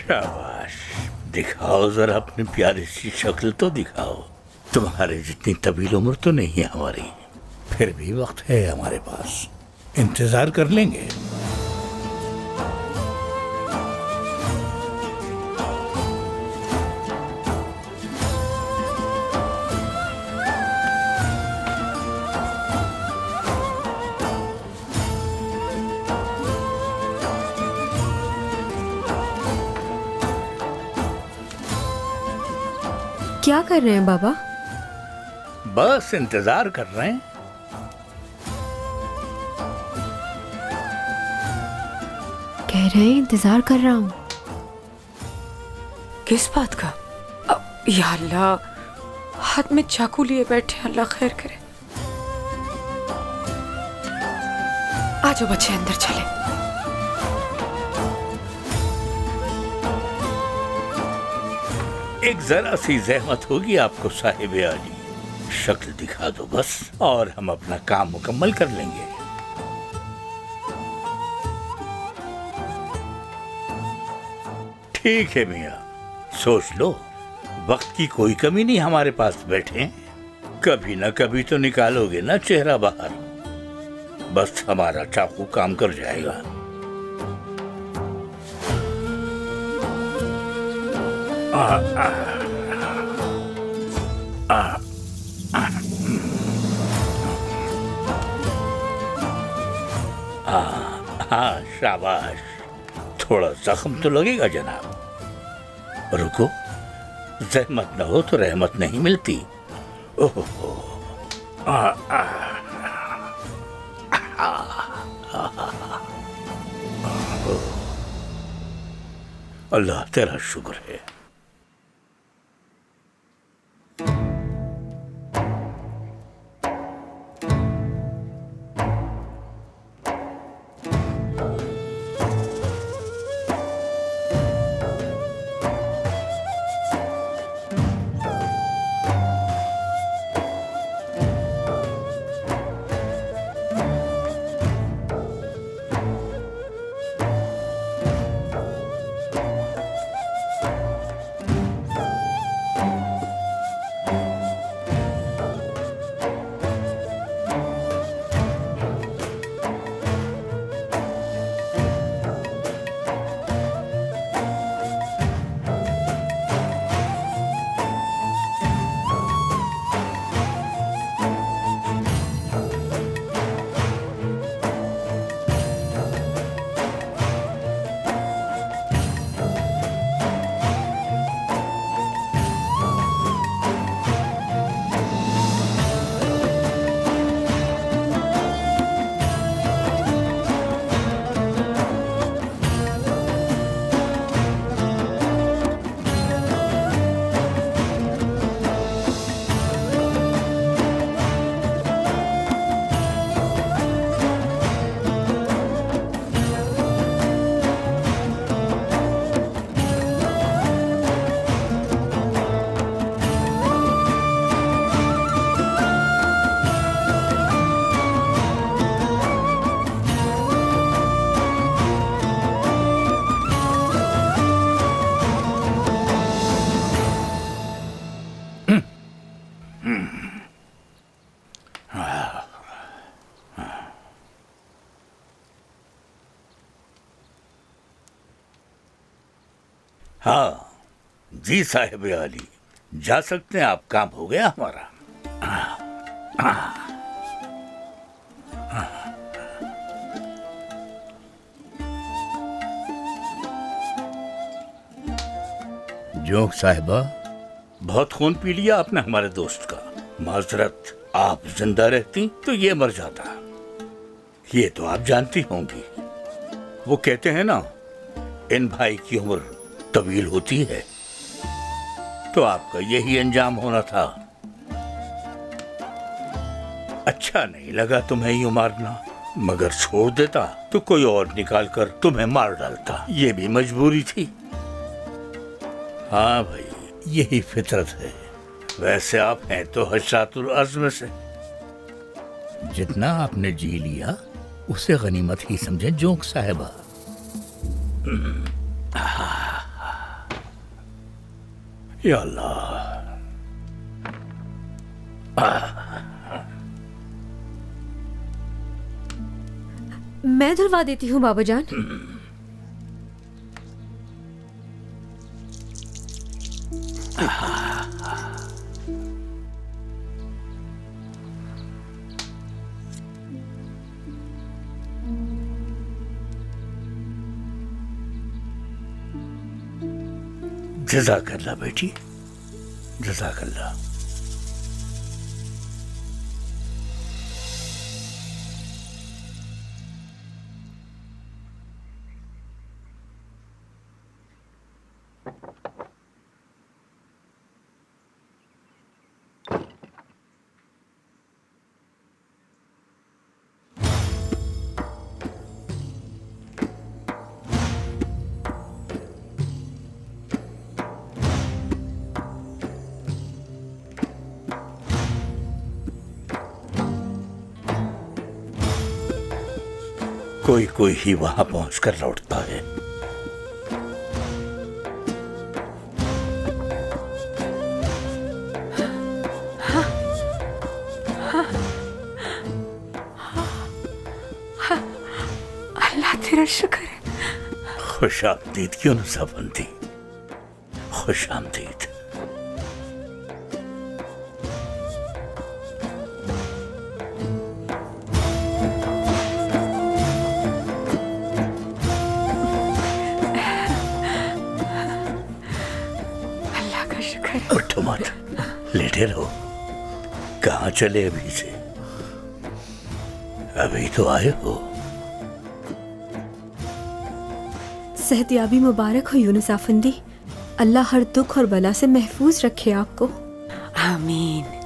शाबाश, दिखाओ जरा अपनी प्यारी सी शक्ल तो दिखाओ। तुम्हारे जितनी तवील उम्र तो नहीं है हमारी, फिर भी वक्त है हमारे पास, इंतजार कर लेंगे। क्या कर रहे हैं बाबा? बस इंतजार कर रहे हैं। कह रहे हैं इंतजार कर रहा हूँ। किस बात का? या अल्लाह, हाथ में चाकू लिए बैठे, अल्लाह खैर करे। आ जाओ बच्चे, अंदर चले। एक जरा सी जहमत होगी आपको साहिब आली, शक्ल दिखा दो बस और हम अपना काम मुकम्मल कर लेंगे। ठीक है मियाँ, सोच लो, वक्त की कोई कमी नहीं हमारे पास बैठे हैं। कभी ना कभी तो निकालोगे ना चेहरा बाहर, बस हमारा चाकू काम कर जाएगा। हाँ शाबाश, थोड़ा जख्म तो लगेगा जनाब। रुको, जहमत न हो तो रहमत नहीं मिलती। ओहो, अल्लाह तेरा शुक्र है। हाँ जी साहिब आली, जा सकते हैं आप, काम हो गया हमारा। जोक साहिबा, बहुत खून पी लिया आपने हमारे दोस्त का। माजरत, आप जिंदा रहती तो ये मर जाता। ये तो आप जानती होंगी, वो कहते हैं ना, इन भाई की उम्र तवील होती है, तो आपका यही अंजाम होना था। अच्छा नहीं लगा तुम्हें यूं मारना, मगर छोड़ देता तो कोई और निकाल कर तुम्हें मार डालता, ये भी मजबूरी थी। हाँ भाई, यही फितरत है। वैसे आप हैं तो हशातुल अज़्म से। जितना आपने जी लिया उसे गनीमत ही समझे जोक साहिबा। या अल्लाह। मैं धुलवा देती हूँ बाबा जान। जज़ाकल्लाह बेटी, जज़ाकल्लाह। कोई कोई ही वहां पहुंचकर लौटता है। अल्लाह तेरा शुक्र है। खुश आमदीद क्यों न साबंदी, खुश आमदीद। अल्लाह का शुक्र है। उठो मत, लेटे रहो। कहाँ चले अभी से? अभी तो आए हो। सेहतियाबी मुबारक हो यूनुस आफंदी। अल्लाह हर दुख और बला से महफूज रखे आपको। आमीन।